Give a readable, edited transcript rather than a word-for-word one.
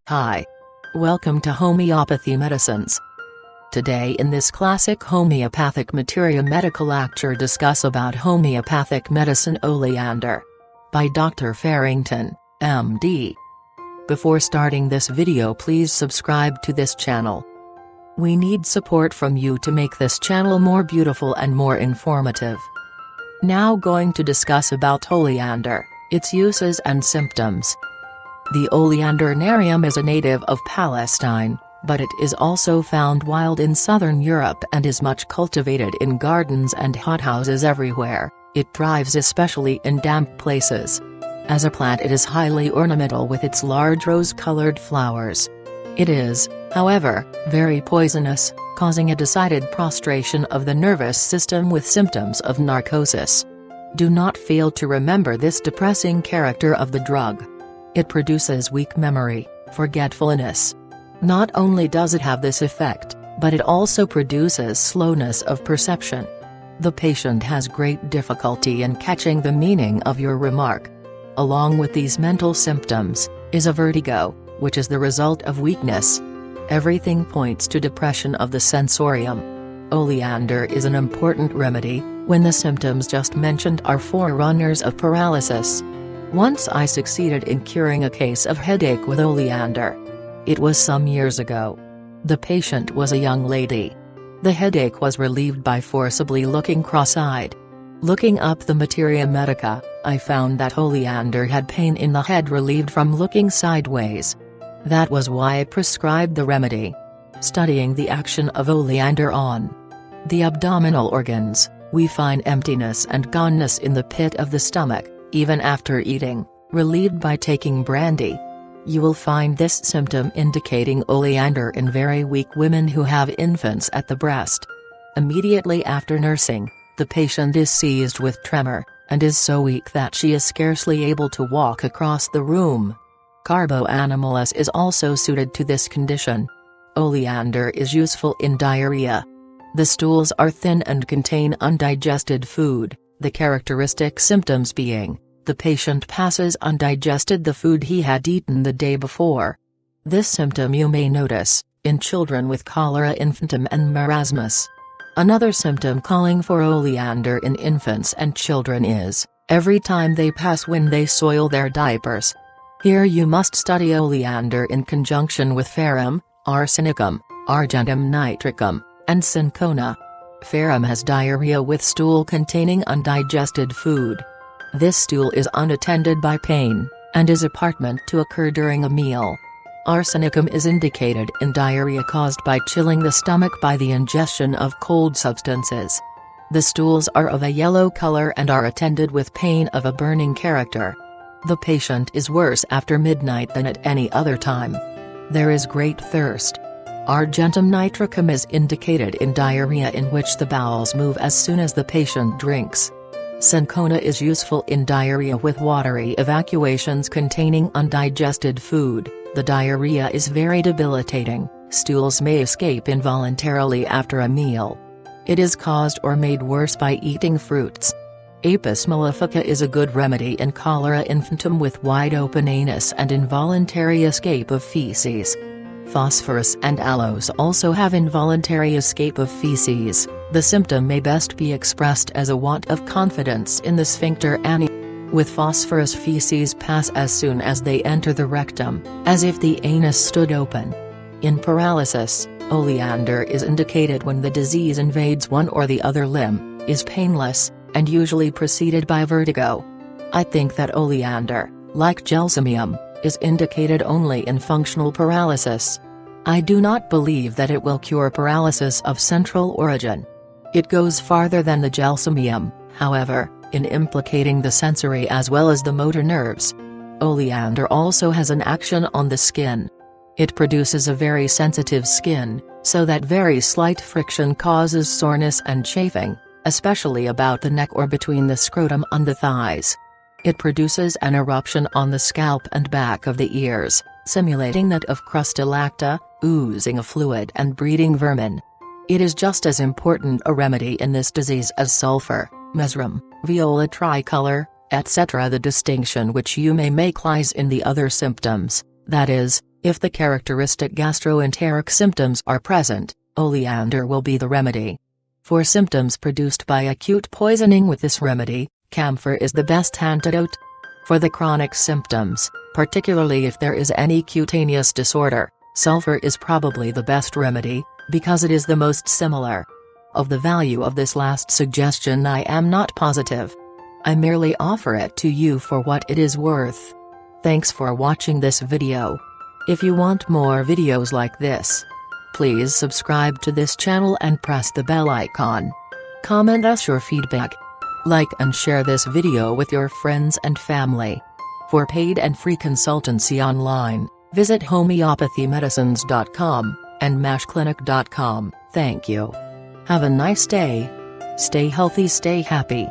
Hi. Welcome to Homeopathy Medicines. Today in this classic Homeopathic Materia Medica lecture discuss about homeopathic medicine Oleander. By Dr. Farrington, MD. Before starting this video, please subscribe to this channel. We need support from you to make this channel more beautiful and more informative. Now going to discuss about Oleander, its uses and symptoms. The Oleander narium is a native of Palestine, but it is also found wild in southern Europe and is much cultivated in gardens and hothouses everywhere. It thrives especially in damp places. As a plant it is highly ornamental with its large rose-colored flowers. It is, however, very poisonous, causing a decided prostration of the nervous system with symptoms of narcosis. Do not fail to remember this depressing character of the drug. It produces weak memory, forgetfulness. Not only does it have this effect, but it also produces slowness of perception. The patient has great difficulty in catching the meaning of your remark. Along with these mental symptoms, is a vertigo, which is the result of weakness. Everything points to depression of the sensorium. Oleander is an important remedy, when the symptoms just mentioned are forerunners of paralysis. Once I succeeded in curing a case of headache with Oleander. It was some years ago. The patient was a young lady. The headache was relieved by forcibly looking cross-eyed. Looking up the Materia Medica, I found that Oleander had pain in the head relieved from looking sideways. That was why I prescribed the remedy. Studying the action of Oleander on the abdominal organs, we find emptiness and goneness in the pit of the stomach, even after eating, relieved by taking brandy. You will find this symptom indicating Oleander in very weak women who have infants at the breast. Immediately after nursing, the patient is seized with tremor, and is so weak that she is scarcely able to walk across the room. Carbo animalis is also suited to this condition. Oleander is useful in diarrhea. The stools are thin and contain undigested food, the characteristic symptoms being, the patient passes undigested the food he had eaten the day before. This symptom you may notice, in children with cholera infantum and marasmus. Another symptom calling for Oleander in infants and children is, every time they pass when they soil their diapers. Here you must study Oleander in conjunction with ferrum, arsenicum, argentum nitricum, and cinchona. Ferrum has diarrhea with stool containing undigested food. This stool is unattended by pain, and is apparent to occur during a meal. Arsenicum is indicated in diarrhea caused by chilling the stomach by the ingestion of cold substances. The stools are of a yellow color and are attended with pain of a burning character. The patient is worse after midnight than at any other time. There is great thirst. Argentum nitricum is indicated in diarrhea in which the bowels move as soon as the patient drinks. Cinchona is useful in diarrhea with watery evacuations containing undigested food. The diarrhea is very debilitating, stools may escape involuntarily after a meal. It is caused or made worse by eating fruits. Apis mellifica is a good remedy in cholera infantum with wide open anus and involuntary escape of feces. Phosphorus and aloes also have involuntary escape of feces. The symptom may best be expressed as a want of confidence in the sphincter ani. With phosphorus feces pass as soon as they enter the rectum, as if the anus stood open. In paralysis, Oleander is indicated when the disease invades one or the other limb, is painless, and usually preceded by vertigo. I think that Oleander, like gelsemium, is indicated only in functional paralysis. I do not believe that it will cure paralysis of central origin. It goes farther than the gelsemium, however, in implicating the sensory as well as the motor nerves. Oleander also has an action on the skin. It produces a very sensitive skin, so that very slight friction causes soreness and chafing, especially about the neck or between the scrotum and the thighs. It produces an eruption on the scalp and back of the ears, simulating that of crustulacta, oozing a fluid and breeding vermin. It is just as important a remedy in this disease as sulfur, mesrem, viola tricolor, etc. The distinction which you may make lies in the other symptoms, that is, If the characteristic gastroenteric symptoms are present, oleander will be the remedy. For symptoms produced by acute poisoning with this remedy, camphor is the best antidote. For the chronic symptoms, particularly if there is any cutaneous disorder, sulfur is probably the best remedy, because it is the most similar. Of the value of this last suggestion I am not positive. I merely offer it to you for what it is worth. Thanks for watching this video. If you want more videos like this, please subscribe to this channel and press the bell icon. Comment us your feedback. Like and share this video with your friends and family. For paid and free consultancy online, visit homeopathymedicines.com and mashclinic.com. Thank you. Have a nice day. Stay healthy, stay happy.